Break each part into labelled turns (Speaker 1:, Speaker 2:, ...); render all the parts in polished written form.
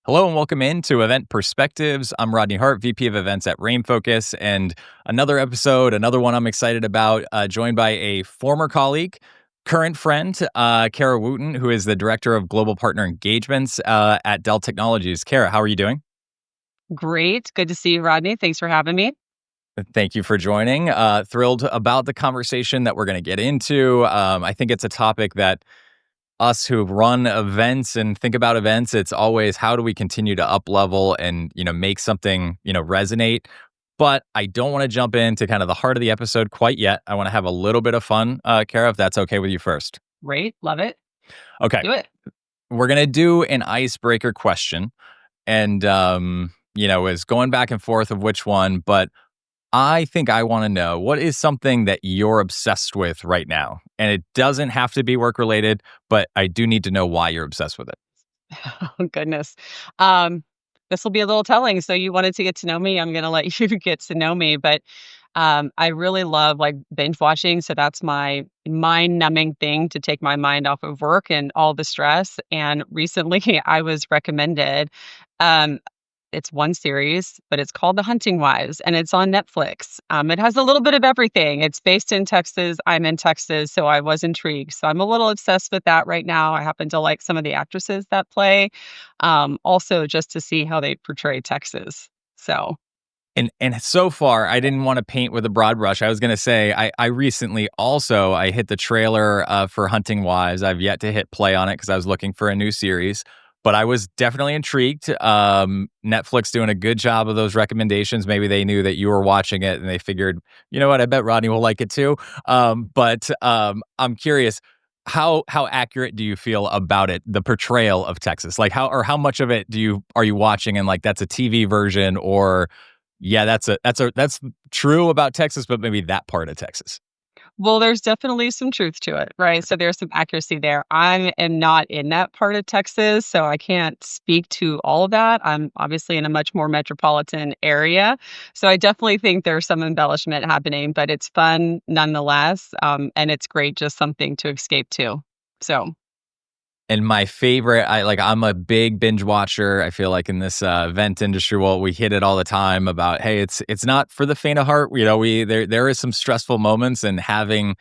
Speaker 1: Hello and welcome into Event Perspectives. I'm Rodney Hart, VP of Events at Rain Focus, and another episode, another one I'm excited about, joined by a former colleague, current friend, Kara Wooten, who is the Director of Global Partner Engagements at Dell Technologies. Kara, how are you doing?
Speaker 2: Great. Good to see you, Rodney. Thanks for having me.
Speaker 1: Thank you for joining. Thrilled about the conversation that we're going to get into. I think it's a topic that us who run events and think about events, it's always how do we continue to up level and, make something, resonate. But I don't want to jump into kind of the heart of the episode quite yet. I want to have a little bit of fun, Kara, if that's okay with you first.
Speaker 2: Great. Love it.
Speaker 1: Okay.
Speaker 2: Do it.
Speaker 1: We're going to do an icebreaker question. And, is going back and forth of which one, but I think I want to know what is something that you're obsessed with right now? And it doesn't have to be work related, but I do need to know why you're obsessed with it.
Speaker 2: Oh, goodness. Um, this will be a little telling. So you wanted to get to know me. I'm going to let you get to know me. But I really love like binge watching. So that's my mind numbing thing to take my mind off of work and all the stress. And recently I was recommended um, it's one series, but it's called The Hunting Wives, and it's on Netflix. It has a little bit of everything. It's based in Texas. I'm in Texas, so I was intrigued. So I'm a little obsessed with that right now. I happen to like some of the actresses that play, also just to see how they portray Texas. So
Speaker 1: And so far, I didn't want to paint with a broad brush. I was going to say I recently also I hit the trailer for Hunting Wives. I've yet to hit play on it because I was looking for a new series, but I was definitely intrigued. Netflix doing a good job of those recommendations. Maybe they knew that you were watching it and they figured, you know what, I bet Rodney will like it too. But I'm curious. How accurate do you feel about it, the portrayal of Texas? Like how much of it are you watching and like that's a TV version or yeah, that's true about Texas, but maybe that part of Texas.
Speaker 2: well, there's definitely some truth to it, right? So there's some accuracy there. I am not in that part of Texas, so I can't speak to all of that. I'm obviously in a much more metropolitan area. So I definitely think there's some embellishment happening, but it's fun nonetheless. And it's great, just something to escape to. So
Speaker 1: And my favorite, I'm a big binge watcher. I feel like in this event industry, well, we hit it all the time about, hey, it's not for the faint of heart. There is some stressful moments and having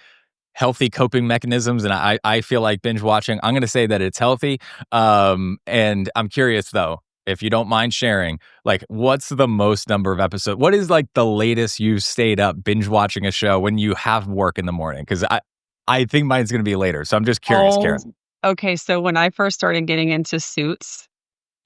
Speaker 1: healthy coping mechanisms. And I feel like binge watching, I'm going to say that it's healthy. And I'm curious though, if you don't mind sharing, like what's the most number of episodes? What is like the latest you've stayed up binge watching a show when you have work in the morning? Because I think mine's going to be later. So I'm just curious,
Speaker 2: Oh,
Speaker 1: Karen.
Speaker 2: okay. So when I first started getting into Suits,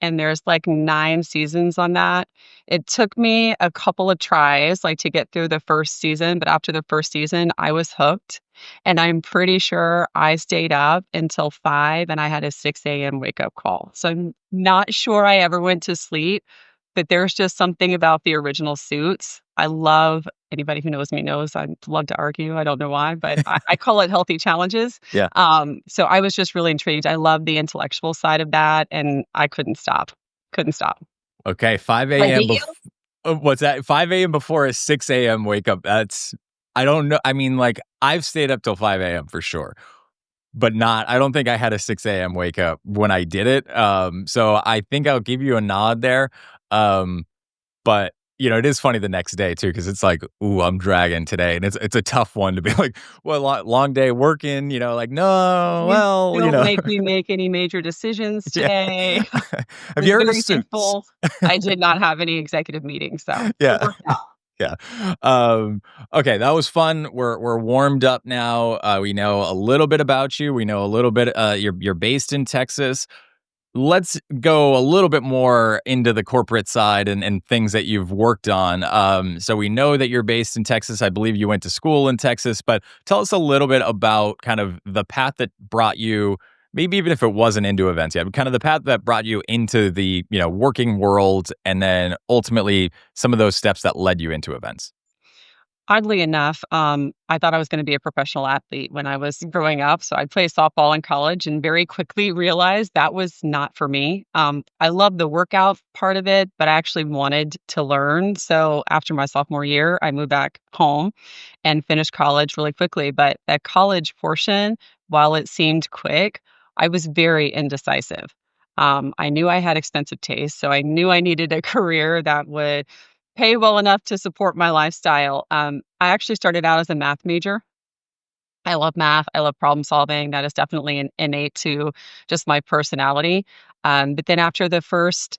Speaker 2: and there's like 9 seasons on that, it took me a couple of tries, like, to get through the first season, but after the first season, I was hooked, and I'm pretty sure I stayed up until 5, and I had a 6 AM wake-up call. So I'm not sure I ever went to sleep, but there's just something about the original Suits. I love anybody who knows me knows I love to argue. I don't know why, but I call it healthy challenges.
Speaker 1: Yeah.
Speaker 2: So I was just really intrigued. I love the intellectual side of that, and I couldn't stop. Couldn't stop.
Speaker 1: Okay, 5
Speaker 2: Like, do
Speaker 1: a.m.
Speaker 2: you?
Speaker 1: What's that? 5 a.m. before a 6 a.m. wake up. I don't know. I mean, like, I've stayed up till 5 a.m. for sure, but I don't think I had a 6 a.m. wake up when I did it. So I think I'll give you a nod there. Um, but it is funny the next day too, because it's like, ooh, I'm dragging today. And it's a tough one to be like, well, long day working, like, no,
Speaker 2: Please
Speaker 1: well,
Speaker 2: don't make me make any major decisions
Speaker 1: yeah.
Speaker 2: today.
Speaker 1: Have
Speaker 2: I'm
Speaker 1: you heard of
Speaker 2: very
Speaker 1: Suits?
Speaker 2: thankful I did not have any executive meetings, so it
Speaker 1: Yeah.
Speaker 2: worked out.
Speaker 1: Yeah. Um, okay, that was fun. We're warmed up now. We know a little bit about you. We know a little bit. You're based in Texas. Let's go a little bit more into the corporate side and things that you've worked on. So we know that you're based in Texas. I believe you went to school in Texas, but tell us a little bit about kind of the path that brought you, maybe even if it wasn't into events yet, but kind of the path that brought you into the, working world and then ultimately some of those steps that led you into events.
Speaker 2: Oddly enough, I thought I was gonna be a professional athlete when I was growing up, so I played softball in college and very quickly realized that was not for me. I love the workout part of it, but I actually wanted to learn, so after my sophomore year, I moved back home and finished college really quickly, but that college portion, while it seemed quick, I was very indecisive. I knew I had expensive taste, so I knew I needed a career that would pay well enough to support my lifestyle. I actually started out as a math major. I love math. I love problem solving. That is definitely innate to just my personality. But then after the first,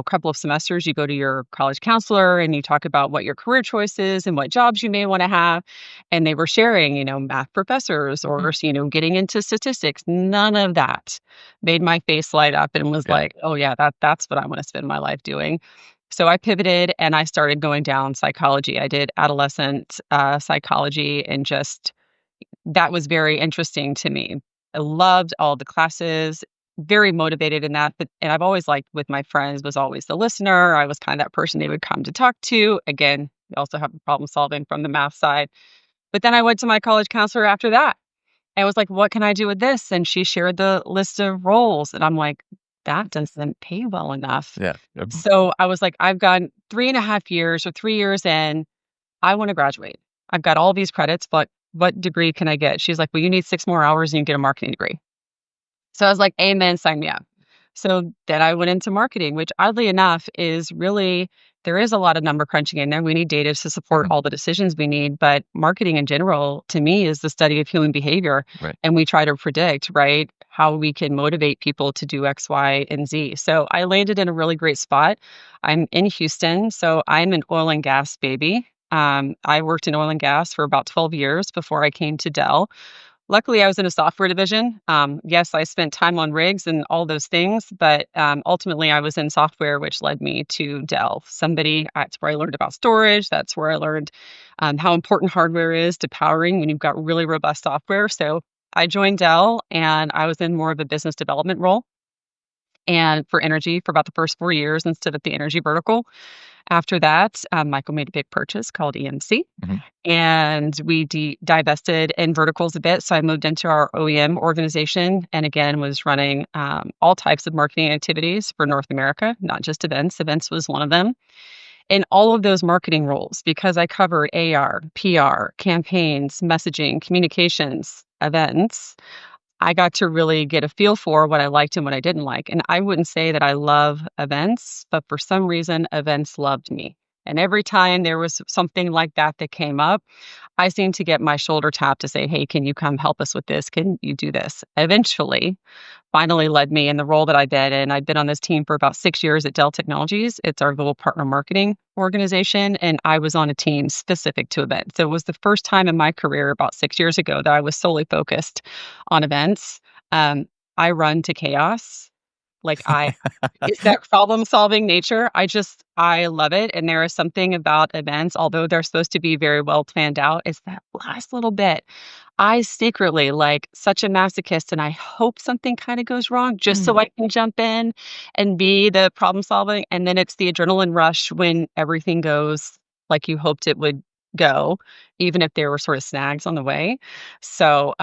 Speaker 2: couple of semesters, you go to your college counselor and you talk about what your career choice is and what jobs you may want to have. And they were sharing, math professors or, getting into statistics. None of that made my face light up and was
Speaker 1: Yeah.
Speaker 2: like, oh yeah, that's what I want to spend my life doing. So I pivoted and I started going down psychology. I did adolescent psychology and just that was very interesting to me. I loved all the classes, very motivated in that, but and I've always liked with my friends, was always the listener. I was kind of that person they would come to talk to. Again, we also have the problem solving from the math side. But then I went to my college counselor after that. I was like, "What can I do with this?" And she shared the list of roles, and I'm like, "That doesn't pay well enough."
Speaker 1: Yeah. Yep.
Speaker 2: So I was like, "I've gone 3.5 years or 3 years in. I want to graduate. I've got all these credits, but what degree can I get?" She's like, "Well, you need 6 more hours and you get a marketing degree." So I was like, "Amen, sign me up." So then I went into marketing, which oddly enough is really there is a lot of number crunching in there. We need data to support
Speaker 1: Mhm.
Speaker 2: all the decisions we need, but marketing in general to me is the study of human behavior
Speaker 1: Right.
Speaker 2: and we try to predict, right, how we can motivate people to do X, Y, and Z. So I landed in a really great spot. I'm in Houston, so I'm an oil and gas baby. I worked in oil and gas for about 12 years before I came to Dell. Luckily, I was in a software division. Yes, I spent time on rigs and all those things, but ultimately, I was in software, which led me to Dell. That's where I learned about storage. That's where I learned how important hardware is to powering when you've got really robust software. So I joined Dell and I was in more of a business development role and for energy for about the first 4 years instead of the energy vertical. After that, Michael made a big purchase called EMC
Speaker 1: Mhm.
Speaker 2: and we divested in verticals a bit. So I moved into our OEM organization and again was running all types of marketing activities for North America, not just events. Events was one of them. In all of those marketing roles, because I covered AR, PR, campaigns, messaging, communications, events, I got to really get a feel for what I liked and what I didn't like. And I wouldn't say that I love events, but for some reason, events loved me. And every time there was something like that that came up, I seemed to get my shoulder tapped to say, "Hey, can you come help us with this? Can you do this?" Eventually, finally led me in the role that I did. And I've been on this team for about 6 years at Dell Technologies. It's our global partner marketing organization. And I was on a team specific to events. So it was the first time in my career about 6 years ago that I was solely focused on events. Um, I run to chaos. Like it's that problem-solving nature. I love it, and there is something about events, although they're supposed to be very well planned out, is that last little bit. I secretly, like, such a masochist, and I hope something kinda goes wrong just so
Speaker 1: Mm.
Speaker 2: I can jump in and be the problem solving, and then it's the adrenaline rush when everything goes like you hoped it would go, even if there were sort of snags on the way. So,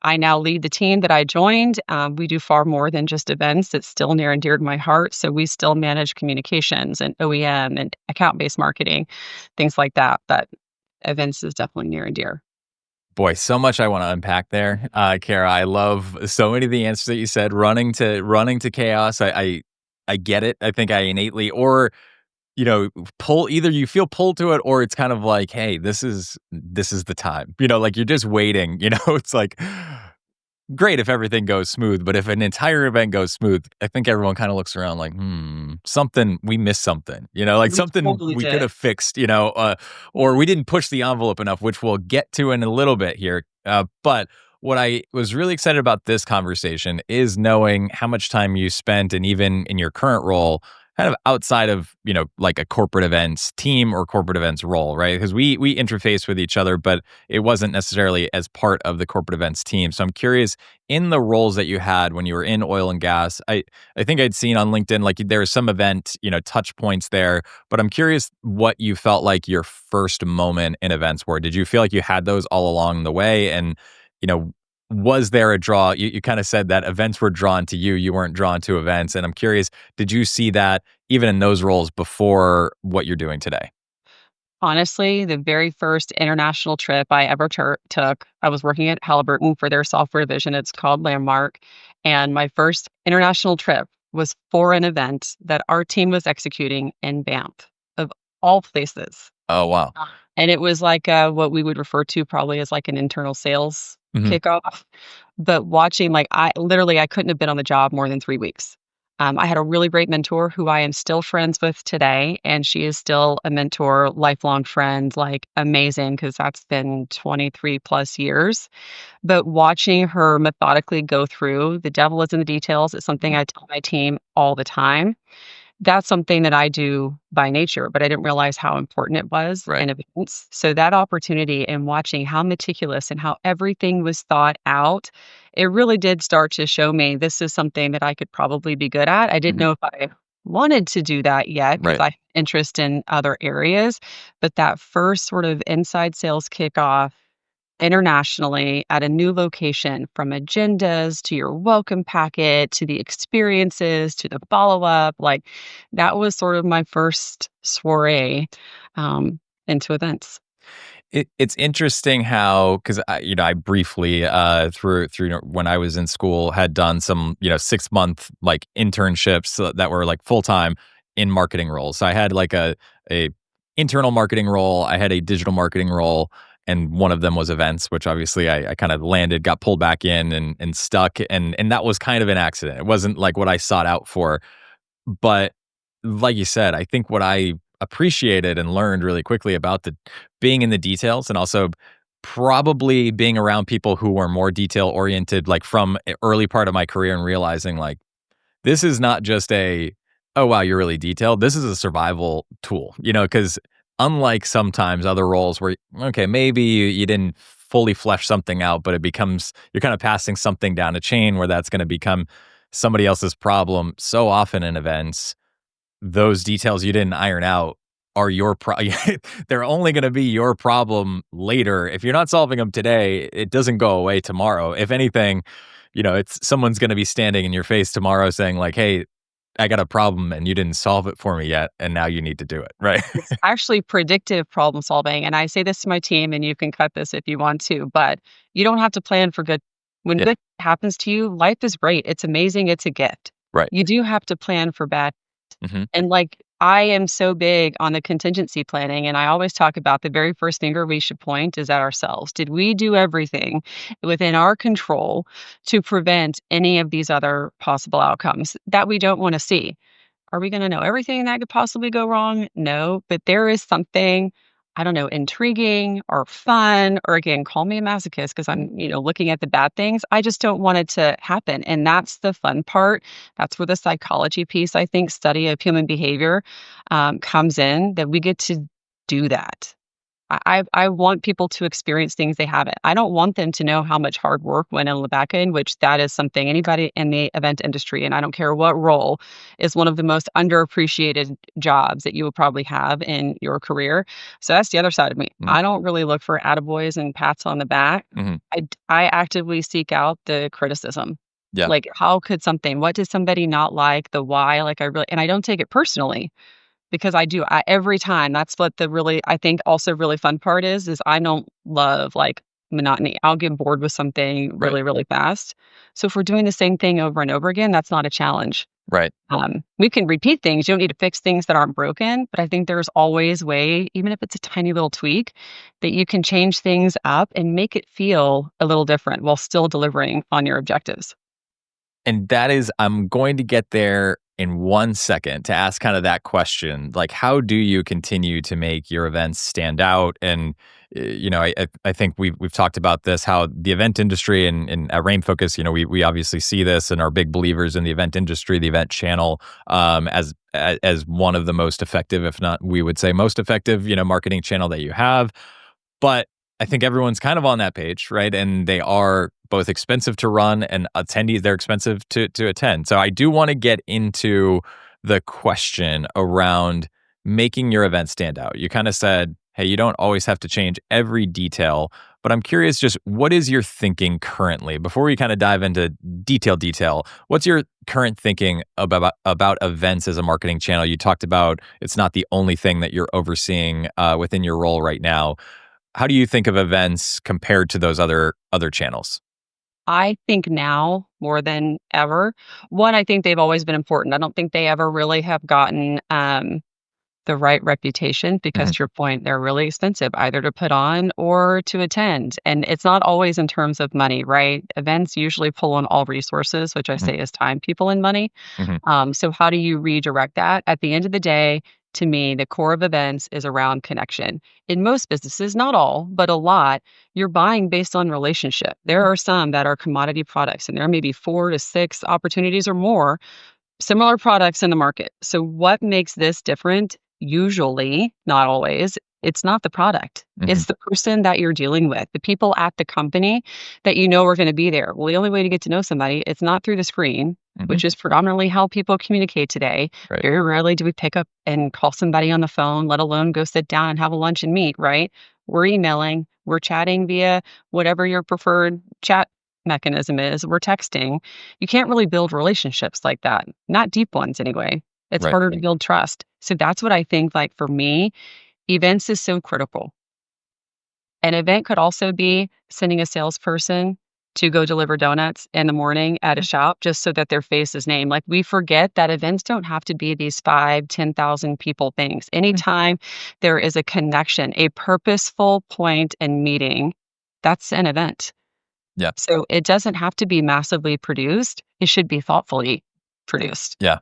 Speaker 2: I now lead the team that I joined. We do far more than just events. It's still near and dear to my heart. So we still manage communications and OEM and account-based marketing, things like that. But events is definitely near and dear.
Speaker 1: Boy, so much I wanna unpack there, Kara. I love so many of the answers that you said, running to chaos. I get it. I think I innately or, pull either you feel pulled to it or it's kind of like, "Hey, this is the time." Like, you're just waiting, It's like great if everything goes smooth, but if an entire event goes smooth, I think everyone kinda looks around like, "Hmm, something we missed something," like
Speaker 2: We
Speaker 1: something
Speaker 2: totally
Speaker 1: we could
Speaker 2: did.
Speaker 1: have fixed, or we didn't push the envelope enough, which we'll get to in a little bit here. But what I was really excited about this conversation is knowing how much time you spent and even in your current role, kind of outside of, like a corporate events team or corporate events role, right? Because we interface with each other, but it wasn't necessarily as part of the corporate events team. So I'm curious in the roles that you had when you were in oil and gas, I think I'd seen on LinkedIn like there was some event, touch points there, but I'm curious what you felt like your first moment in events were. Did you feel like you had those all along the way? And, you know, was there a draw? You kind of said that events were drawn to you, you weren't drawn to events. And I'm curious, did you see that even in those roles before what you're doing today?
Speaker 2: Honestly, the very first international trip I ever took, I was working at Halliburton for their software division. It's called Landmark. And my first international trip was for an event that our team was executing in Banff, of all places.
Speaker 1: Oh, wow.
Speaker 2: And it was like, what we would refer to probably as like an internal sales
Speaker 1: Mhm.
Speaker 2: kickoff. But watching, like, I couldn't have been on the job more than 3 weeks. I had a really great mentor who I am still friends with today, and she is still a mentor, lifelong friend, like, amazing because 'cause that's been 23 plus years. But watching her methodically go through, the devil is in the details, is something
Speaker 1: Mhm.
Speaker 2: I tell my team all the time. That's something that I do by nature, but I didn't realize how important it was
Speaker 1: Right.
Speaker 2: in events. So that opportunity and watching how meticulous and how everything was thought out, it really did start to show me this is something that I could probably be good at. I didn't
Speaker 1: Mhm.
Speaker 2: know if I wanted to do that yet because
Speaker 1: Right.
Speaker 2: I had interest in other areas, but that first sort of inside sales kickoff internationally at a new location, from agendas to your welcome packet to the experiences to the follow-up, like, that was sort of my first soiree, into events.
Speaker 1: It's interesting how, 'cause I briefly, when I was in school, had done some, 6-month, like, internships, that were, like, full-time in marketing roles. So I had, like, a internal marketing role, I had a digital marketing role, and one of them was events, which obviously I kinda landed, got pulled back in and stuck, and that was kind of an accident. It wasn't, like, what I sought out for. But like you said, I think what I appreciated and learned really quickly about the being in the details, and also probably being around people who were more detail oriented, like from early part of my career, and realizing like this is not just a, oh wow, you're really detailed. This is a survival tool, because unlike sometimes other roles where, okay, maybe you didn't fully flesh something out, but it becomes, you're kind of passing something down a chain where that's going to become somebody else's problem. So often in events, those details you didn't iron out are your they're only gonna be your problem later. If you're not solving them today, it doesn't go away tomorrow. If anything, it's someone's gonna be standing in your face tomorrow saying like, "Hey, I got a problem and you didn't solve it for me yet, and now you need to do it." Right?
Speaker 2: It's actually predictive problem solving, and I say this to my team, and you can cut this if you want to, but you don't have to plan for good. When
Speaker 1: Yeah.
Speaker 2: good happens to you, life is great, it's amazing, it's a gift.
Speaker 1: Right.
Speaker 2: You do have to plan for bad.
Speaker 1: Mhm.
Speaker 2: And, like, I am so big on the contingency planning, and I always talk about the very first finger we should point is at ourselves. Did we do everything within our control to prevent any of these other possible outcomes that we don't wanna see? Are we gonna know everything that could possibly go wrong? No, but there is something, I don't know, intriguing or fun, or again, call me a masochist because I'm, looking at the bad things. I just don't want it to happen. And that's the fun part. That's where the psychology piece, I think, study of human behavior comes in, that we get to do that. I want people to experience things they haven't. I don't want them to know how much hard work went in the back end, which that is something anybody in the event industry, and I don't care what role, is one of the most underappreciated jobs that you will probably have in your career. So that's the other side of me.
Speaker 1: Mm.
Speaker 2: I don't really look for attaboys and pats on the back.
Speaker 1: Mhm.
Speaker 2: I actively seek out the criticism.
Speaker 1: Yeah.
Speaker 2: Like, how could something, what did somebody not like, the why, like, I really, and I don't take it personally. Because every time, that's what the really, I think, also really fun part is I don't love, like, monotony. I'll get bored with something
Speaker 1: Right.
Speaker 2: really, really fast. So if we're doing the same thing over and over again, that's not a challenge.
Speaker 1: Right.
Speaker 2: We can repeat things. You don't need to fix things that aren't broken, but I think there's always way, even if it's a tiny little tweak, that you can change things up and make it feel a little different while still delivering on your objectives.
Speaker 1: And I'm going to get there in 1 second to ask kind of that question. Like, how do you continue to make your events stand out? And, I think we've talked about this, how the event industry and at Rain Focus, we obviously see this and are big believers in the event industry, the event channel, as one of the most effective, if not, we would say most effective, marketing channel that you have. But I think everyone's kind of on that page, right? And they are both expensive to run, and attendees, they're expensive to attend. So I do want to get into the question around making your event stand out. You kind of said, hey, you don't always have to change every detail, but I'm curious, just what is your thinking currently before we kind of dive into detail? What's your current thinking about events as a marketing channel? You talked about it's not the only thing that you're overseeing within your role right now. How do you think of events compared to those other channels?
Speaker 2: I think now more than ever, one, I think they've always been important. I don't think they ever really have gotten, the right reputation because
Speaker 1: Mhm,
Speaker 2: to your point, they're really expensive either to put on or to attend. And it's not always in terms of money, right? Events usually pull on all resources, which I
Speaker 1: mhm,
Speaker 2: say is time, people, and money.
Speaker 1: mhm,
Speaker 2: So how do you redirect that? At the end of the day, to me, the core of events is around connection. In most businesses, not all, but a lot, you're buying based on relationship. There are some that are commodity products, and there may be 4 to 6 opportunities or more similar products in the market. So what makes this different? Usually, not always, it's not the product.
Speaker 1: mhm.
Speaker 2: It's the person that you're dealing with, the people at the company that you know are going to be there. Well, the only way to get to know somebody, it's not through the screen,
Speaker 1: Mhm.
Speaker 2: which is predominantly how people communicate today.
Speaker 1: Right.
Speaker 2: Very rarely do we pick up and call somebody on the phone, let alone go sit down and have a lunch and meet, right? We're emailing, we're chatting via whatever your preferred chat mechanism is, we're texting. You can't really build relationships like that, not deep ones anyway. It's
Speaker 1: Right.
Speaker 2: harder to build trust. So that's what I think, like, for me, events is so critical. An event could also be sending a salesperson to go deliver donuts in the morning at a shop just so that their face is named. Like, we forget that events don't have to be these 5, 10,000 people things.
Speaker 1: Mm.
Speaker 2: Anytime there is a connection, a purposeful point and meeting, that's an event.
Speaker 1: Yeah.
Speaker 2: So it doesn't have to be massively produced. It should be thoughtfully produced.
Speaker 1: Yeah.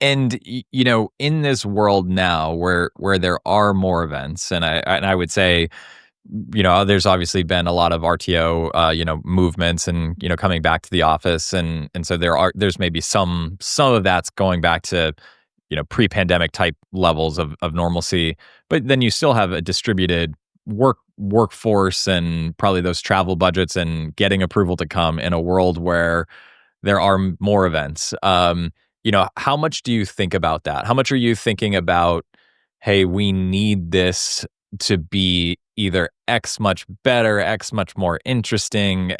Speaker 1: And in this world now where there are more events, and I would say, there's obviously been a lot of RTO, movements and, coming back to the office. And so there's maybe some of that's going back to, pre-pandemic type levels of normalcy. But then you still have a distributed workforce and probably those travel budgets and getting approval to come in a world where there are more events. How much do you think about that? How much are you thinking about, hey, we need this to be either X much better, X much more interesting,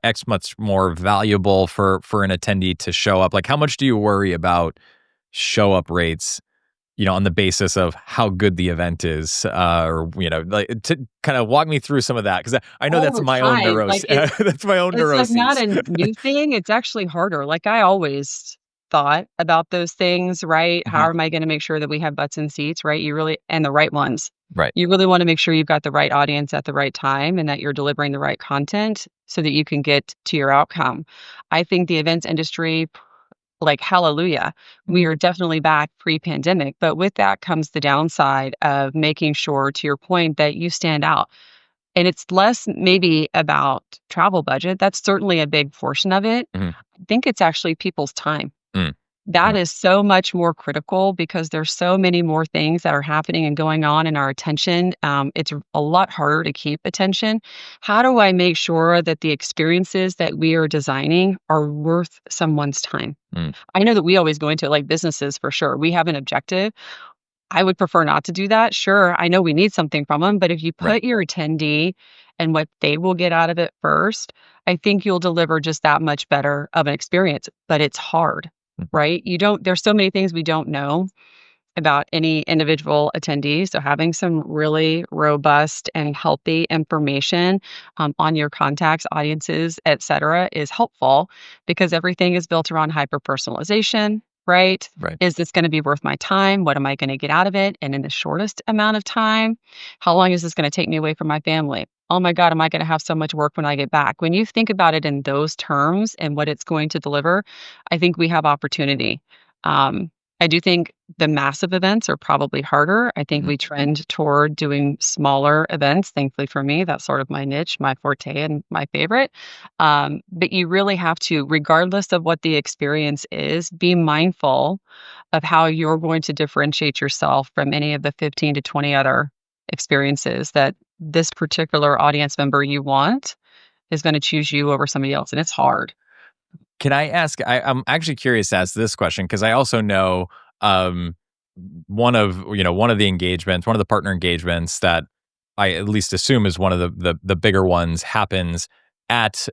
Speaker 1: X much more valuable for an attendee to show up? Like, how much do you worry about show up rates, on the basis of how good the event is, or like to kind of walk me through some of that because I know
Speaker 2: All
Speaker 1: that's
Speaker 2: the
Speaker 1: my own
Speaker 2: time, like,
Speaker 1: neuroses. That's my own
Speaker 2: it's, like, not
Speaker 1: neuroses.
Speaker 2: a new thing, it's actually harder. Like, I always thought about those things, right? How
Speaker 1: Mhm.
Speaker 2: am I gonna make sure that we have butts in seats, right? You really and the right ones.
Speaker 1: Right.
Speaker 2: You really wanna make sure you've got the right audience at the right time and that you're delivering the right content so that you can get to your outcome. I think the events industry, like, hallelujah, we
Speaker 1: Mhm.
Speaker 2: are definitely back pre-pandemic, but with that comes the downside of making sure, to your point, that you stand out. And it's less maybe about travel budget, that's certainly a big portion of it.
Speaker 1: Mhm.
Speaker 2: I think it's actually people's time.
Speaker 1: Mm.
Speaker 2: That
Speaker 1: Mhm.
Speaker 2: is so much more critical because there's so many more things that are happening and going on in our attention. It's a lot harder to keep attention. How do I make sure that the experiences that we are designing are worth someone's time?
Speaker 1: Mm.
Speaker 2: I know that we always go into like businesses for sure. We have an objective. I would prefer not to do that. Sure, I know we need something from them, but if you
Speaker 1: Right.
Speaker 2: put your attendee and what they will get out of it first, I think you'll deliver just that much better of an experience, but it's hard,
Speaker 1: Mhm.
Speaker 2: right? You don't There's so many things we don't know about any individual attendee, so having some really robust and healthy information, on your contacts, audiences, etcetera, is helpful because everything is built around hyper personalization, right?
Speaker 1: Right.
Speaker 2: Is this gonna be worth my time? What am I gonna get out of it? And in the shortest amount of time, how long is this gonna take me away from my family? Oh my god, am I gonna have so much work when I get back? When you think about it in those terms and what it's going to deliver, I think we have opportunity. Um, I do think the massive events are probably harder. I think
Speaker 1: Mhm.
Speaker 2: we trend toward doing smaller events. Thankfully for me, that's sort of my niche, my forte, and my favorite. But you really have to, regardless of what the experience is, be mindful of how you're going to differentiate yourself from any of the 15 to 20 other experiences that this particular audience member you want is going to choose you over somebody else. And it's hard.
Speaker 1: Can I ask? I'm actually curious to ask this question because I also know, um, one of the engagements, one of the partner engagements that I at least assume is one of the bigger ones happens at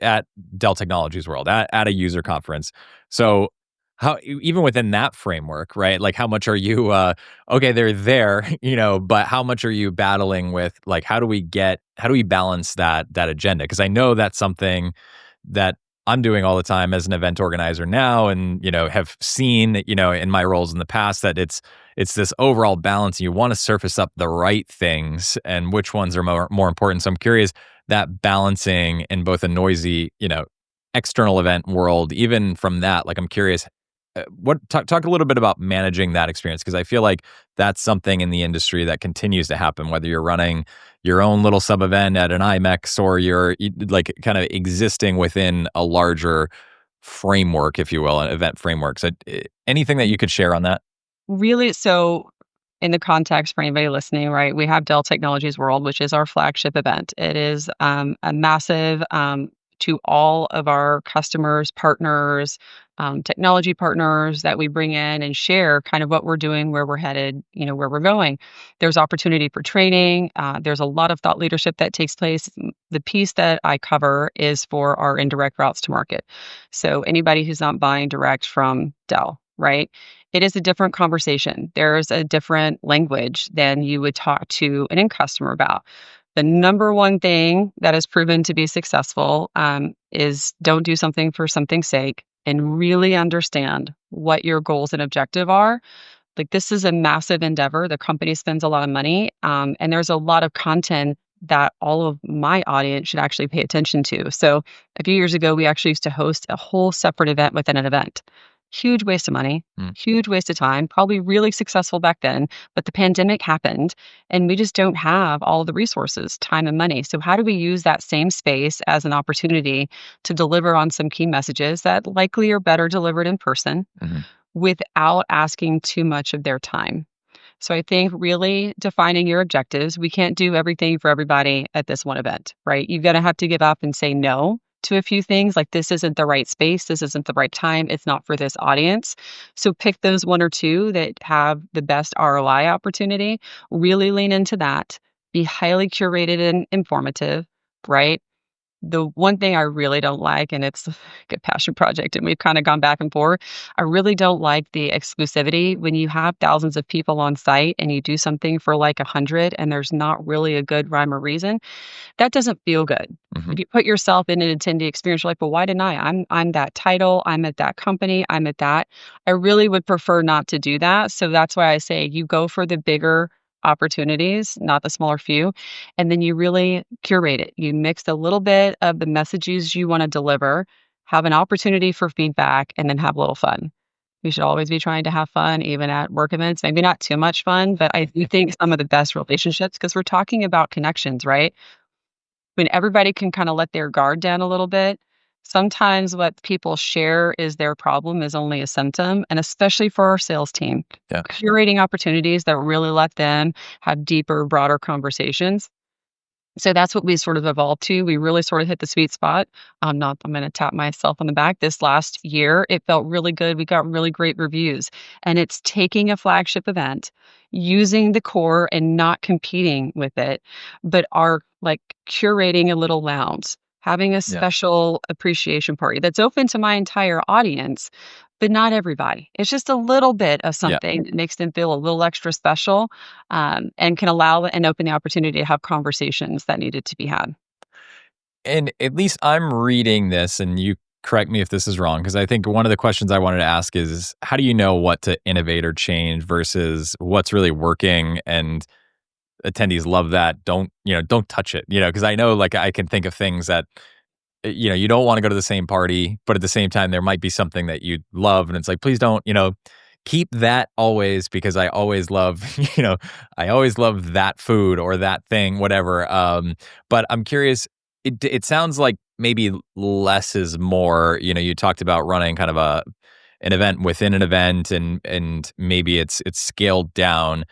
Speaker 1: at Dell Technologies World at a user conference. So how even within that framework, right? Like, how much are you, okay, they're there, but how much are you battling with, like, how do we balance that agenda? Because I know that's something that I'm doing all the time as an event organizer now and, have seen, in my roles in the past that it's this overall balance. You want to surface up the right things and which ones are more important. So I'm curious that balancing in both a noisy, external event world, even from that, like I'm curious, what talk a little bit about managing that experience because I feel like that's something in the industry that continues to happen, whether you're running your own little sub event at an IMEX or you're like kind of existing within a larger framework, if you will, an event framework. So, anything that you could share on that?
Speaker 2: Really, so in the context for anybody listening, right, we have Dell Technologies World, which is our flagship event. It is a massive to all of our customers, partners, technology partners that we bring in and share kind of what we're doing, where we're headed, where we're going. There's opportunity for training. There's a lot of thought leadership that takes place. The piece that I cover is for our indirect routes to market. So anybody who's not buying direct from Dell, right? It is a different conversation. There's a different language than you would talk to an end customer about. The number one thing that has proven to be successful is don't do something for something's sake and really understand what your goals and objective are. Like this is a massive endeavor. The company spends a lot of money, and there's a lot of content that all of my audience should actually pay attention to. So a few years ago, we actually used to host a whole separate event within an event. Huge waste of money,
Speaker 1: Mm,
Speaker 2: huge waste of time, probably really successful back then, but the pandemic happened and we just don't have all the resources, time and money. So how do we use that same space as an opportunity to deliver on some key messages that likely are better delivered in person
Speaker 1: mhm,
Speaker 2: without asking too much of their time? So I think really defining your objectives. We can't do everything for everybody at this one event, right? You're going to have to give up and say no to a few things like this isn't the right space, this isn't the right time, it's not for this audience. So pick those one or two that have the best ROI opportunity, really lean into that, be highly curated and informative, right? The one thing I really don't like, and it's like a passion project, and we've kind of gone back and forth. I really don't like the exclusivity when you have thousands of people on site and you do something for like 100 and there's not really a good rhyme or reason. That doesn't feel good.
Speaker 1: mhm.
Speaker 2: If you put yourself in an attendee experience, you're like, well, why didn't I? I'm that title, I'm at that company, I'm at that. I really would prefer not to do that. So that's why I say you go for the bigger opportunities, not the smaller few. And then you really curate it. You mix a little bit of the messages you want to deliver, have an opportunity for feedback, and then have a little fun. We should always be trying to have fun, even at work events. Maybe not too much fun, but I do think some of the best relationships, because we're talking about connections, right? When everybody can kind of let their guard down a little bit, sometimes what people share is their problem is only a symptom, and especially for our sales team,
Speaker 1: Yeah.
Speaker 2: curating opportunities that really let them have deeper, broader conversations. So that's what we sort of evolved to. We really sort of hit the sweet spot. I'm going to tap myself on the back. This last year, it felt really good. We got really great reviews. And it's taking a flagship event, using the core and not competing with it, but are like curating a little lounge, having a
Speaker 1: Yeah.
Speaker 2: special appreciation party that's open to my entire audience, but not everybody. It's just a little bit of
Speaker 1: Yeah.
Speaker 2: something that makes them feel a little extra special, and can allow and open the opportunity to have conversations that needed to be had.
Speaker 1: And at least I'm reading this, and you correct me if this is wrong, because I think one of the questions I wanted to ask is how do you know what to innovate or change versus what's really working and attendees love that? Don't touch it, because I know like I can think of things that you don't want to go to the same party, but at the same time, there might be something that you love. And it's like, please don't, keep that always because I always love, I always love that food or that thing, whatever. But I'm curious, it sounds like maybe less is more, you talked about running kind of an event within an event and maybe it's scaled down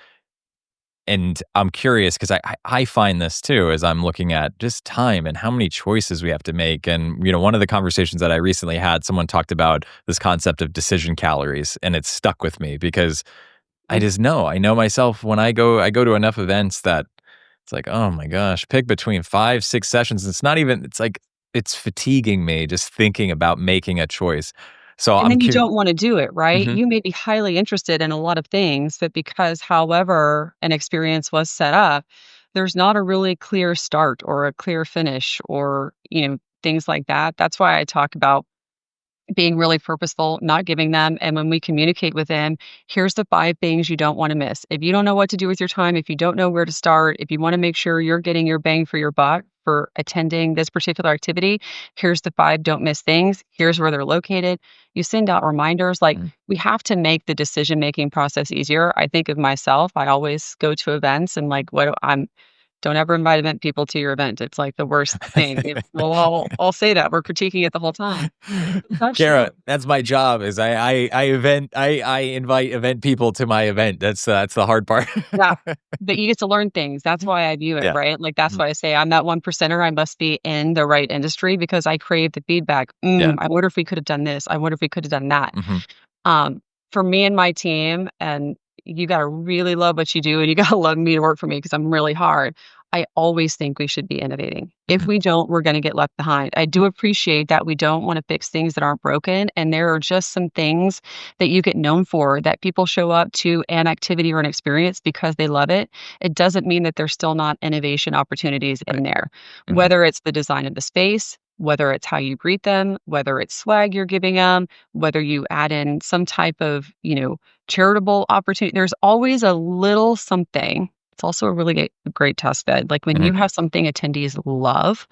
Speaker 1: and I'm curious because I find this too as I'm looking at just time and how many choices we have to make. And, one of the conversations that I recently had, someone talked about this concept of decision calories, and it stuck with me because I know myself when I go to enough events that it's like, oh my gosh, pick between 5, 6 sessions. It's not even, it's like, it's fatiguing me just thinking about making a choice. So
Speaker 2: And
Speaker 1: I'm
Speaker 2: then you
Speaker 1: curious.
Speaker 2: don't wanna do it, right?
Speaker 1: Hmm.
Speaker 2: You may be highly interested in a lot of things, but because however an experience was set up, there's not a really clear start or a clear finish or, things like that. That's why I talk about being really purposeful, not giving them, and when we communicate with them, here's the 5 things you don't wanna miss. If you don't know what to do with your time, if you don't know where to start, if you wanna make sure you're getting your bang for your buck for attending this particular activity, here's the 5 don't miss things. Here's where they're located. You send out reminders, like,
Speaker 1: Mm.
Speaker 2: we have to make the decision-making process easier. I think of myself, I always go to events and, like, what I'm don't ever invite event people to your event. It's like the worst thing. Well, I'll say that. We're critiquing it the whole time. It's not true.
Speaker 1: Kara, that's my job. Is I invite event people to my event. That's the hard part.
Speaker 2: Yeah, but you get to learn things. That's why I view it,
Speaker 1: Yeah.
Speaker 2: right? Like, that's
Speaker 1: Mhm.
Speaker 2: why I say I'm that 1 percenter. I must be in the right industry because I crave the feedback.
Speaker 1: Yeah.
Speaker 2: I wonder if we could have done this. I wonder if we could have done that."
Speaker 1: Hmm.
Speaker 2: For me and my team, and you gotta really love what you do, and you gotta love me to work for me because 'cause I'm really hard. I always think we should be innovating. If
Speaker 1: Hmm.
Speaker 2: we don't, we're gonna get left behind. I do appreciate that we don't wanna fix things that aren't broken, and there are just some things that you get known for that people show up to an activity or an experience because they love it. It doesn't mean that there's still not innovation opportunities
Speaker 1: Right.
Speaker 2: in there,
Speaker 1: Hmm.
Speaker 2: whether it's the design of the space, whether it's how you greet them, whether it's swag you're giving them, whether you add in some type of, charitable opportunity. There's always a little something. It's also a really great test bed. Like when
Speaker 1: Hmm.
Speaker 2: you have something attendees love,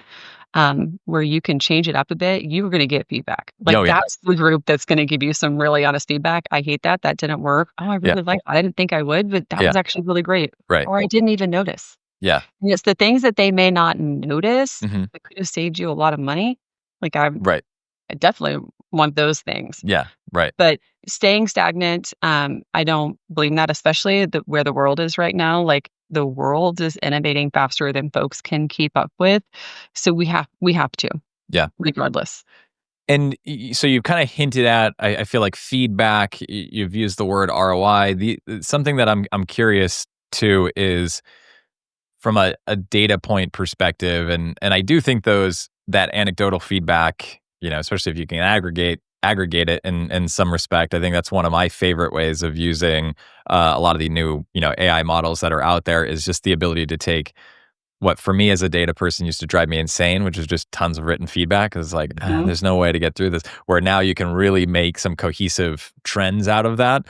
Speaker 2: where you can change it up a bit, you're going to get feedback. Like
Speaker 1: Oh yeah.
Speaker 2: that's the group that's going to give you some really honest feedback. I hate that. That didn't work. Oh, I
Speaker 1: Yeah.
Speaker 2: really like. I didn't think I would, but that
Speaker 1: Yeah.
Speaker 2: was actually really great.
Speaker 1: Right.
Speaker 2: Or I didn't even notice.
Speaker 1: Yeah.
Speaker 2: And it's the things that they may not notice
Speaker 1: Hmm.
Speaker 2: that could have saved you a lot of money. Like
Speaker 1: Right.
Speaker 2: I definitely want those things.
Speaker 1: Yeah. Right.
Speaker 2: But staying stagnant, I don't believe in that, especially where the world is right now. Like the world is innovating faster than folks can keep up with. So we have to,
Speaker 1: Yeah.
Speaker 2: regardless.
Speaker 1: And so you've kind of hinted at, I feel like feedback. You've used the word ROI. Something that I'm curious to is from a data point perspective, and I do think that anecdotal feedback, especially if you can aggregate it in some respect. I think that's one of my favorite ways of using a lot of the new AI models that are out there is just the ability to take what for me as a data person used to drive me insane, which is just tons of written feedback. It's like,
Speaker 2: Mhm.
Speaker 1: there's no way to get through this. Where now you can really make some cohesive trends out of that.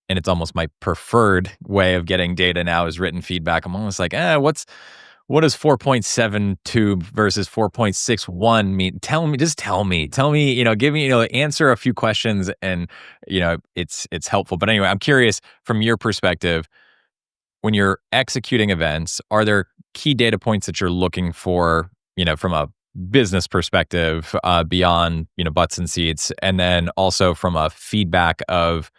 Speaker 1: And it's almost my preferred way of getting data now is written feedback. I'm almost like, what does 4.72 versus 4.61 mean? Tell me, give me, answer a few questions and, it's helpful. But anyway, I'm curious from your perspective, when you're executing events, are there key data points that you're looking for, from a business perspective, beyond, butts and seats, and then also from a feedback of,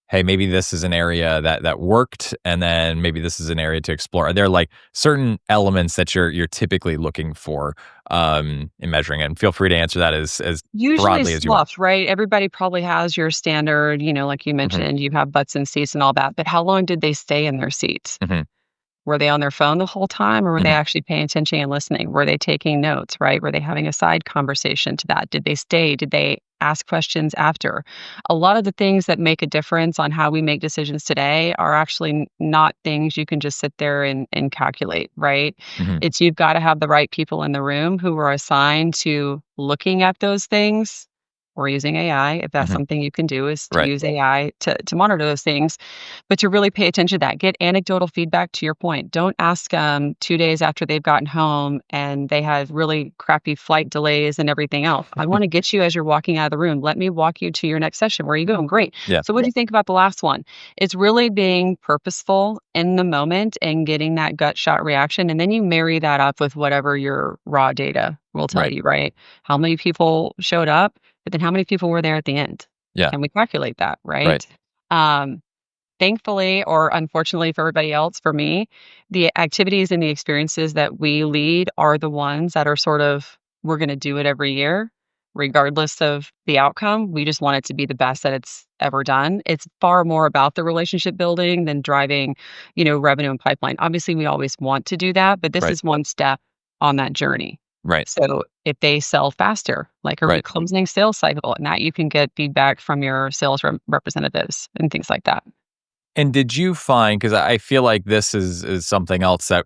Speaker 1: hey, maybe this is an area that worked, and then maybe this is an area to explore. Are there like certain elements that you're typically looking for in measuring it? And feel free to answer that as
Speaker 2: Usually
Speaker 1: broadly as you want.
Speaker 2: slots, right? Everybody probably has your standard, like you
Speaker 1: Hmm.
Speaker 2: mentioned, you have butts and seats and all that. But how long did they stay in their seats?
Speaker 1: Hmm.
Speaker 2: Were they on their phone the whole time or were they
Speaker 1: Hmm.
Speaker 2: actually paying attention and listening? Were they taking notes, right? Were they having a side conversation to that? Did they stay? Did they ask questions after? A lot of the things that make a difference on how we make decisions today are actually not things you can just sit there and calculate, right?
Speaker 1: Hmm.
Speaker 2: It's you've got to have the right people in the room who are assigned to looking at those things or using AI, if that's
Speaker 1: Hmm.
Speaker 2: something you can do, is to
Speaker 1: Right.
Speaker 2: use AI to monitor those things but to really pay attention to that, get anecdotal feedback to your point. Don't ask them 2 days after they've gotten home and they had really crappy flight delays and everything else. I wanna get you as you're walking out of the room. Let me walk you to your next session. Where are you going? Great.
Speaker 1: Yeah.
Speaker 2: So what do you think about the last one? It's really being purposeful in the moment and getting that gut shot reaction, and then you marry that up with whatever your raw data will tell
Speaker 1: Right.
Speaker 2: you, right? How many people showed up, but then how many people were there at the end?
Speaker 1: Yeah.
Speaker 2: Can we calculate that,
Speaker 1: Right.
Speaker 2: right? Um Thankfully, or unfortunately for everybody else, for me, the activities and the experiences that we lead are the ones that are sort of, we're going to do it every year, regardless of the outcome. We just want it to be the best that it's ever done. It's far more about the relationship building than driving, revenue and pipeline. Obviously, we always want to do that, but this
Speaker 1: Right.
Speaker 2: is one step on that journey.
Speaker 1: Right.
Speaker 2: So if they sell faster, like, are we
Speaker 1: Right.
Speaker 2: closing sales cycle? And that you can get feedback from your sales representatives and things like that.
Speaker 1: And did you find, because I feel like this is something else that,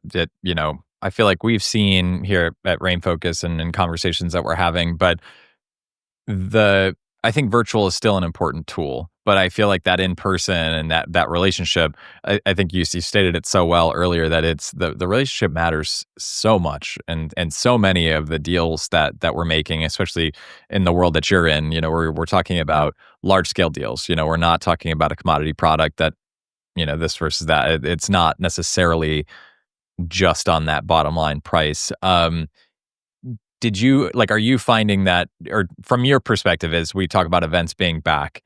Speaker 1: I feel like we've seen here at Rain Focus and in conversations that we're having, but the I think virtual is still an important tool, but I feel like that in person and that relationship, I think you stated it so well earlier that it's the relationship matters so much, and so many of the deals that we're making, especially in the world that you're in, we're talking
Speaker 2: Yeah.
Speaker 1: about large scale deals. We're not talking about a commodity product that, this versus that. It's not necessarily just on that bottom line price. Did you like, are you finding that, or from your perspective, as we talk about events being back,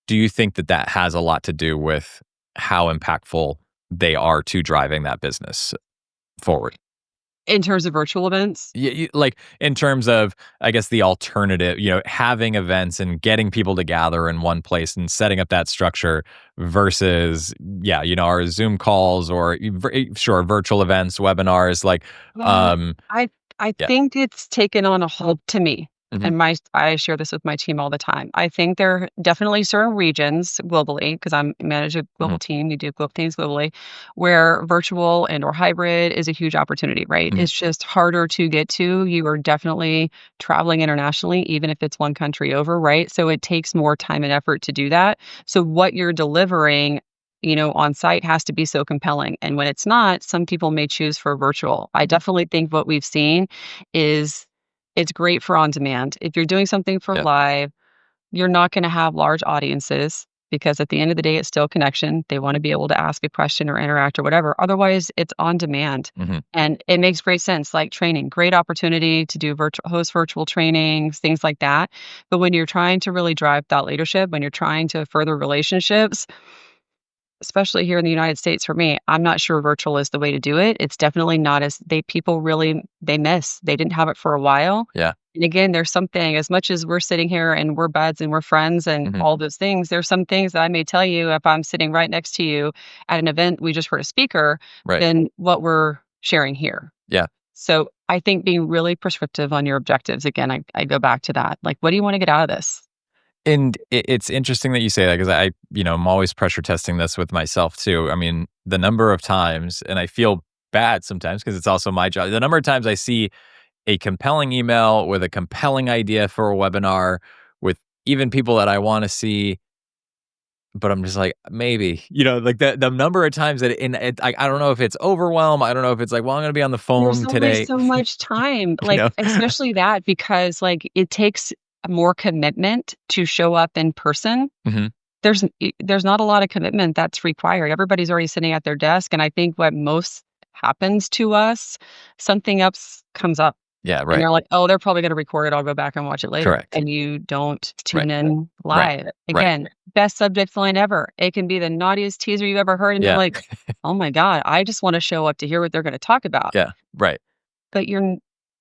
Speaker 1: do you think that that has a lot to do with how impactful they are to driving that business forward?
Speaker 2: In terms of virtual events?
Speaker 1: Like, in terms of, I guess, the alternative, having events and getting people to gather in one place and setting up that structure versus, yeah, our Zoom calls or sure, virtual events, webinars, like,
Speaker 2: Uh,
Speaker 1: um,
Speaker 2: I
Speaker 1: yeah.
Speaker 2: think it's taken on a whole to me,
Speaker 1: Mhm.
Speaker 2: and I share this with my team all the time. I think there are definitely certain regions globally, because I'm manage a
Speaker 1: Mhm.
Speaker 2: global team, we do global things globally, where virtual and or hybrid is a huge opportunity, right?
Speaker 1: Mhm.
Speaker 2: It's just harder to get to. You are definitely traveling internationally, even if it's one country over, right? So it takes more time and effort to do that. So what you're delivering, on site has to be so compelling. And when it's not, some people may choose for virtual. I definitely think what we've seen is it's great for on demand. If you're doing something for
Speaker 1: Yeah.
Speaker 2: live, you're not going to have large audiences because at the end of the day, it's still connection. They want to be able to ask a question or interact or whatever. Otherwise, it's on demand.
Speaker 1: Mhm.
Speaker 2: And it makes great sense, like training, great opportunity to do host virtual trainings, things like that. But when you're trying to really drive thought leadership, when you're trying to further relationships, especially here in the United States for me, I'm not sure virtual is the way to do it. It's definitely not as people really they miss. They didn't have it for a while.
Speaker 1: Yeah.
Speaker 2: And again, there's something as much as we're sitting here and we're buds and we're friends and
Speaker 1: Mhm.
Speaker 2: all those things, there's some things that I may tell you if I'm sitting right next to you at an event we just heard a speaker
Speaker 1: Right.
Speaker 2: than what we're sharing here.
Speaker 1: Yeah.
Speaker 2: So I think being really prescriptive on your objectives, again, I go back to that. Like, what do you want to get out of this?
Speaker 1: And it's interesting that you say that, because I'm always pressure testing this with myself too. I mean, the number of times, and I feel bad sometimes because it's also my job. The number of times I see a compelling email with a compelling idea for a webinar with even people that I want to see, but I'm just like, maybe, like the number of times that I don't know if it's overwhelm. I don't know if it's like, well, I'm going to be on the
Speaker 2: There's
Speaker 1: phone
Speaker 2: only
Speaker 1: today,
Speaker 2: so much time,
Speaker 1: you
Speaker 2: like,
Speaker 1: know?
Speaker 2: especially that because, like, it takes more commitment to show up in person.
Speaker 1: Mhm.
Speaker 2: There's not a lot of commitment that's required. Everybody's already sitting at their desk, and I think what most happens to us, something else comes up,
Speaker 1: Yeah.
Speaker 2: and
Speaker 1: Right.
Speaker 2: you're like, "Oh, they're probably gonna record it, I'll go back and watch it later,"
Speaker 1: Correct.
Speaker 2: and you don't
Speaker 1: Right.
Speaker 2: tune in
Speaker 1: Right.
Speaker 2: live.
Speaker 1: Right.
Speaker 2: Again, best subject line ever. It can be the naughtiest teaser you've ever heard, and you're
Speaker 1: Yeah.
Speaker 2: like, "Oh my god, I just wanna show up to hear what they're gonna talk about."
Speaker 1: Yeah. Right.
Speaker 2: But you're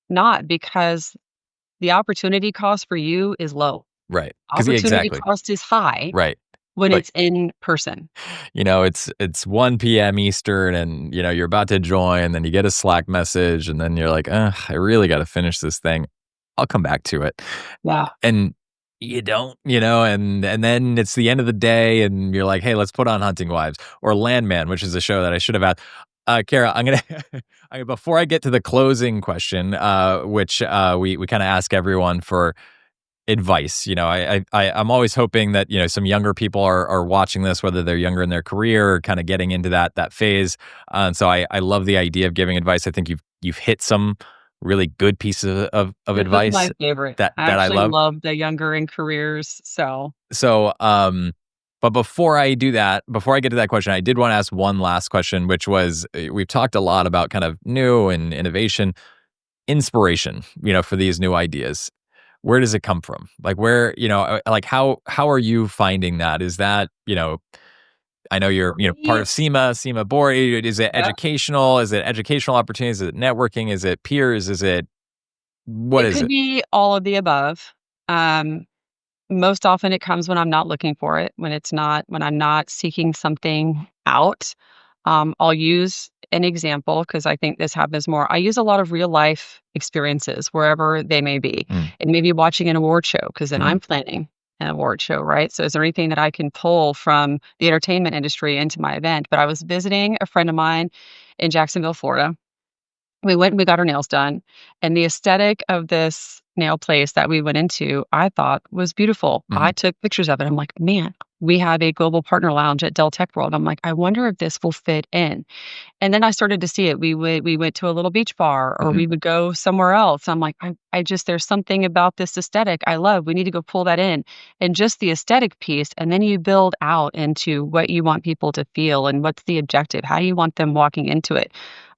Speaker 2: not because the opportunity cost for you is low.
Speaker 1: Right. Because, yeah,
Speaker 2: Opportunity
Speaker 1: exactly.
Speaker 2: cost is high
Speaker 1: Right.
Speaker 2: when
Speaker 1: But
Speaker 2: it's in person.
Speaker 1: it's 1 p.m. Eastern, and you're about to join, then you get a Slack message, and then you're like, I really got to finish this thing. I'll come back to it.
Speaker 2: Yeah.
Speaker 1: And you don't, and then it's the end of the day, and you're like, hey, let's put on Hunting Wives or Landman, which is a show that I should have had. Kara, I'm gonna before I get to the closing question, which we kind of ask everyone for advice. I'm always hoping that some younger people are watching this, whether they're younger in their career or kind of getting into that phase. And so I love the idea of giving advice. I think you've hit some really good pieces of
Speaker 2: This is
Speaker 1: advice
Speaker 2: my favorite.
Speaker 1: that
Speaker 2: I
Speaker 1: that I
Speaker 2: actually
Speaker 1: love.
Speaker 2: love the younger in careers, so
Speaker 1: So, but before I do that, before I get to that question, I did want to ask one last question, which was, we've talked a lot about kind of new and innovation, inspiration, for these new ideas. Where does it come from? Like, where, like, how are you finding that? Is that, I know you're,
Speaker 2: for
Speaker 1: part
Speaker 2: me,
Speaker 1: of SEMA board. Is it
Speaker 2: yeah,
Speaker 1: educational? Is it educational opportunities? Is it networking? Is it peers? Is it, what
Speaker 2: it
Speaker 1: is
Speaker 2: could
Speaker 1: it?
Speaker 2: be all of the above. Um, Most often it comes when I'm not looking for it, when I'm not seeking something out. I'll use an example because I think this happens more. I use a lot of real life experiences wherever they may be,
Speaker 1: Mm,
Speaker 2: and maybe watching an award show because then
Speaker 1: mhm,
Speaker 2: I'm planning an award show, right? So is there anything that I can pull from the entertainment industry into my event? But I was visiting a friend of mine in Jacksonville, Florida. We went and we got our nails done, and the aesthetic of this nail place that we went into, I thought was beautiful. I
Speaker 1: mhm,
Speaker 2: took pictures of it. I'm like, "Man, we have a global partner lounge at Dell Tech World." I'm like, "I wonder if this will fit in." And then I started to see it. We went to a little beach bar or
Speaker 1: mhm.
Speaker 2: we would go somewhere else. I'm like, I just there's something about this aesthetic I love. We need to go pull that in. And just the aesthetic piece, and then you build out into what you want people to feel and what's the objective. How do you want them walking into it?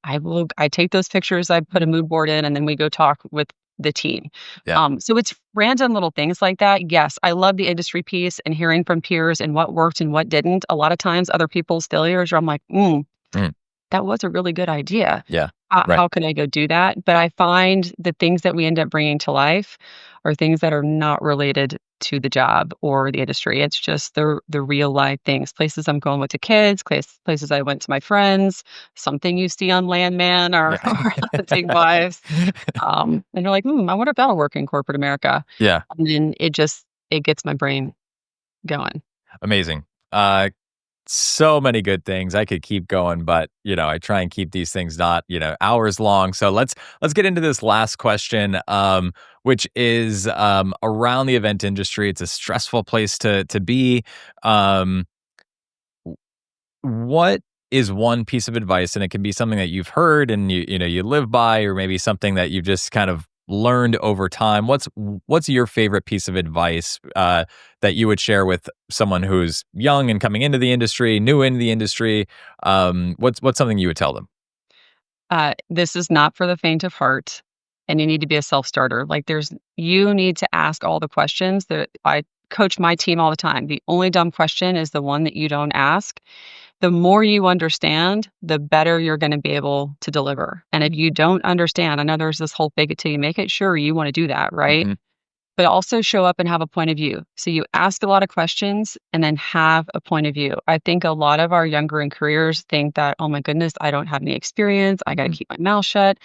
Speaker 2: I take those pictures, I put a mood board in, and then we go talk with the team.
Speaker 1: Yeah,
Speaker 2: So it's random little things like that. Yes, I love the industry piece and hearing from peers and what worked and what didn't. A lot of times, other people's failures, I'm like,
Speaker 1: mm,
Speaker 2: that was a really good idea.
Speaker 1: yeah, right.
Speaker 2: How can I go do that? But I find the things that we end up bringing to life are things that are not related to the job or the industry. It's just the real life things. Places I'm going with the kids, places I went to my friends, something you see on Landman or,
Speaker 1: Yeah.
Speaker 2: or Hunting Wives. And you're like, I wonder if that'll work in corporate America.
Speaker 1: Yeah,
Speaker 2: And then it gets my brain going.
Speaker 1: amazing. Uh, so many good things. I could keep going, but, I try and keep these things not, hours long. So let's get into this last question, which is, around the event industry. It's a stressful place to be. Um, What is one piece of advice, and it can be something that you've heard and you live by, or maybe something that you've just kind of learned over time? What's your favorite piece of advice that you would share with someone who's young and coming into the industry, new into the industry? What's something you would tell them?
Speaker 2: This is not for the faint of heart, and you need to be a self-starter. Like, you need to ask all the questions that I coach my team all the time. The only dumb question is the one that you don't ask. The more you understand, the better you're gonna be able to deliver, and if you don't understand, I know there's this whole fake it till you make it. Sure, you wanna do that, right?
Speaker 1: Mhm.
Speaker 2: But also show up and have a point of view. So you ask a lot of questions and then have a point of view. I think a lot of our younger in careers think that, oh my goodness, I don't have any experience. I got to
Speaker 1: Mhm.
Speaker 2: keep my mouth shut.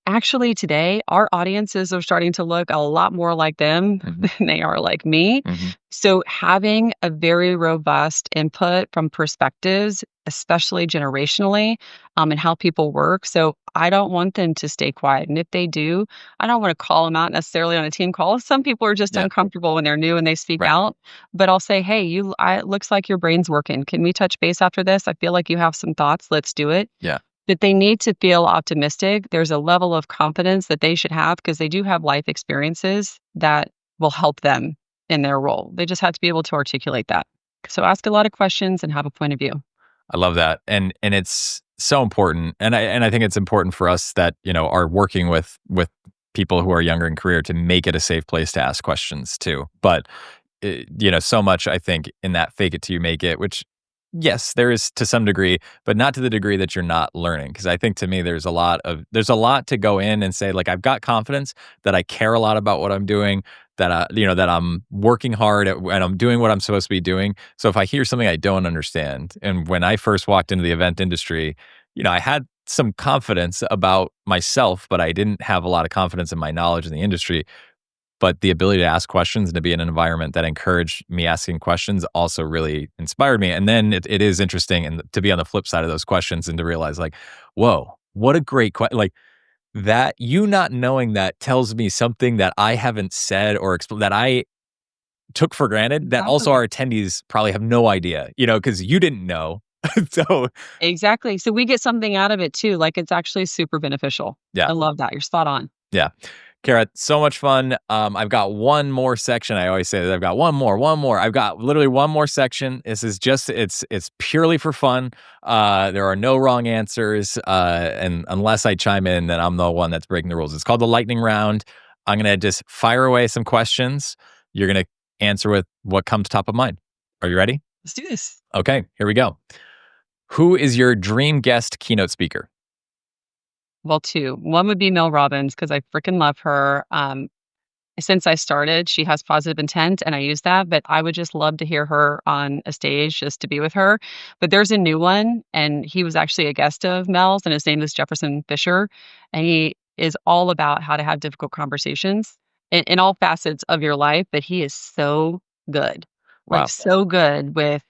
Speaker 2: Actually, today, our audiences are starting to look a lot more like them
Speaker 1: Mhm.
Speaker 2: than they are like me.
Speaker 1: Mhm.
Speaker 2: So, having a very robust input from perspectives, especially generationally, and how people work. So, I don't want them to stay quiet. And if they do, I don't want to call them out necessarily on a team call. Some people are just
Speaker 1: Yeah.
Speaker 2: uncomfortable when they're new and they speak
Speaker 1: Right.
Speaker 2: out. But I'll say, hey, it looks like your brain's working. Can we touch base after this? I feel like you have some thoughts. Let's do it.
Speaker 1: Yeah.
Speaker 2: That they need to feel optimistic. There's a level of confidence that they should have because they do have life experiences that will help them in their role. They just have to be able to articulate that. So ask a lot of questions and have a point of view.
Speaker 1: I love that, and it's so important, and I think it's important for us that are working with people who are younger in career to make it a safe place to ask questions too. But so much I think in that fake it till you make it, which yes, there is to some degree, but not to the degree that you're not learning. Because I think to me, there's a lot to go in and say like I've got confidence that I care a lot about what I'm doing, that I'm working hard and I'm doing what I'm supposed to be doing. So if I hear something I don't understand, and when I first walked into the event industry, I had some confidence about myself, but I didn't have a lot of confidence in my knowledge in the industry. But the ability to ask questions and to be in an environment that encouraged me asking questions also really inspired me. And then it is interesting and to be on the flip side of those questions and to realize like, whoa, what a great question. Like that you not knowing that tells me something that I haven't said or that I took for granted that also
Speaker 2: Exactly.
Speaker 1: our attendees probably have no idea, because you didn't know. So
Speaker 2: Exactly. So we get something out of it too. Like it's actually super beneficial.
Speaker 1: yeah.
Speaker 2: I love that. You're spot on.
Speaker 1: Yeah. Kara, so much fun. I've got one more section. I always say that I've got one more. I've got literally one more section. This is just it's purely for fun. There are no wrong answers. And unless I chime in, then I'm the one that's breaking the rules. It's called the lightning round. I'm gonna just fire away some questions. You're gonna answer with what comes top of mind. Are you ready?
Speaker 2: Let's do this.
Speaker 1: Okay, here we go. Who is your dream guest keynote speaker?
Speaker 2: Well, two. One would be Mel Robbins because I freaking love her. since I started, she has positive intent, and I use that, but I would just love to hear her on a stage just to be with her. But there's a new one, and he was actually a guest of Mel's, and his name is Jefferson Fisher, and he is all about how to have difficult conversations in all facets of your life, but he is so good. Like,
Speaker 1: Wow.
Speaker 2: so good with,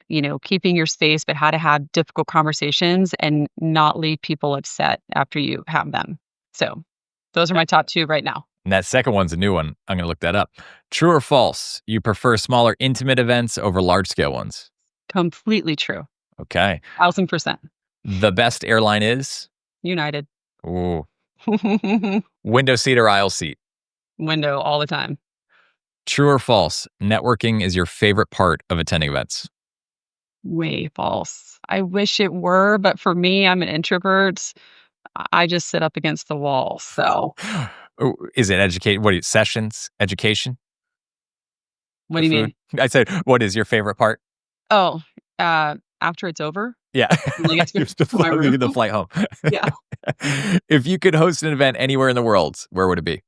Speaker 2: keeping your space, but how to have difficult conversations and not leave people upset after you have them. So, those are my top 2 right now.
Speaker 1: And that second one's a new one. I'm going to look that up. True or false? You prefer smaller, intimate events over large scale ones?
Speaker 2: Completely true.
Speaker 1: Okay.
Speaker 2: 1000%.
Speaker 1: The best airline is?
Speaker 2: United.
Speaker 1: Ooh. Window seat or aisle seat?
Speaker 2: Window all the time.
Speaker 1: True or false? Networking is your favorite part of attending events?
Speaker 2: Way false. I wish it were, but for me, I'm an introvert. I just sit up against the wall, so
Speaker 1: Oh, is it educate? What is sessions? Education?
Speaker 2: what
Speaker 1: The
Speaker 2: do you
Speaker 1: food?
Speaker 2: mean?
Speaker 1: I said, what is your favorite part?
Speaker 2: Oh, after it's over,
Speaker 1: Yeah.
Speaker 2: and I get to go
Speaker 1: You're still
Speaker 2: to my room.
Speaker 1: the flight home.
Speaker 2: Yeah.
Speaker 1: If you could host an event anywhere in the world, where would it be?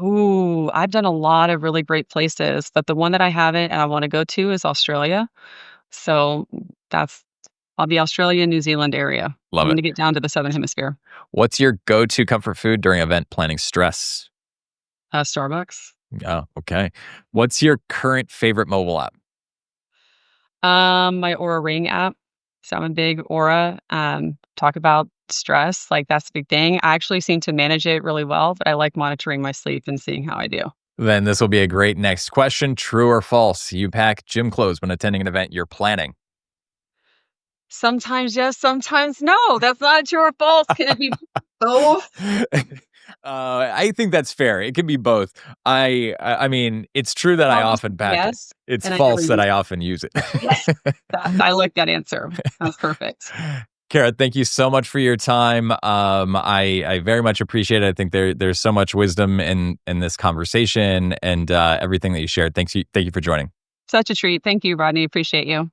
Speaker 2: Ooh, I've done a lot of really great places, but the one that I haven't and I wanna go to is Australia. So, that's I'll be Australia, New Zealand area. I'm
Speaker 1: Love it.
Speaker 2: gonna get down to the Southern Hemisphere.
Speaker 1: What's your go-to comfort food during event planning stress?
Speaker 2: Starbucks.
Speaker 1: Oh, okay. What's your current favorite mobile app?
Speaker 2: My Aura Ring app. So I'm a big Aura, talk about stress, like, that's the big thing. I actually seem to manage it really well, but I like monitoring my sleep and seeing how I do.
Speaker 1: Then this will be a great next question. True or false? You pack gym clothes when attending an event you're planning.
Speaker 2: Sometimes yes, sometimes no. That's not true or false. Can it be both?
Speaker 1: I think that's fair. It can be both. I mean, it's true that I
Speaker 2: Promise
Speaker 1: often pack it.
Speaker 2: yes,
Speaker 1: It's
Speaker 2: and I never
Speaker 1: false that
Speaker 2: use
Speaker 1: I
Speaker 2: it.
Speaker 1: often use it.
Speaker 2: Yes. I like that answer. That's perfect.
Speaker 1: Kara, thank you so much for your time. I very much appreciate it. I think there's so much wisdom in this conversation and everything that you shared. Thank you for joining.
Speaker 2: Such a treat. Thank you, Rodney. Appreciate you.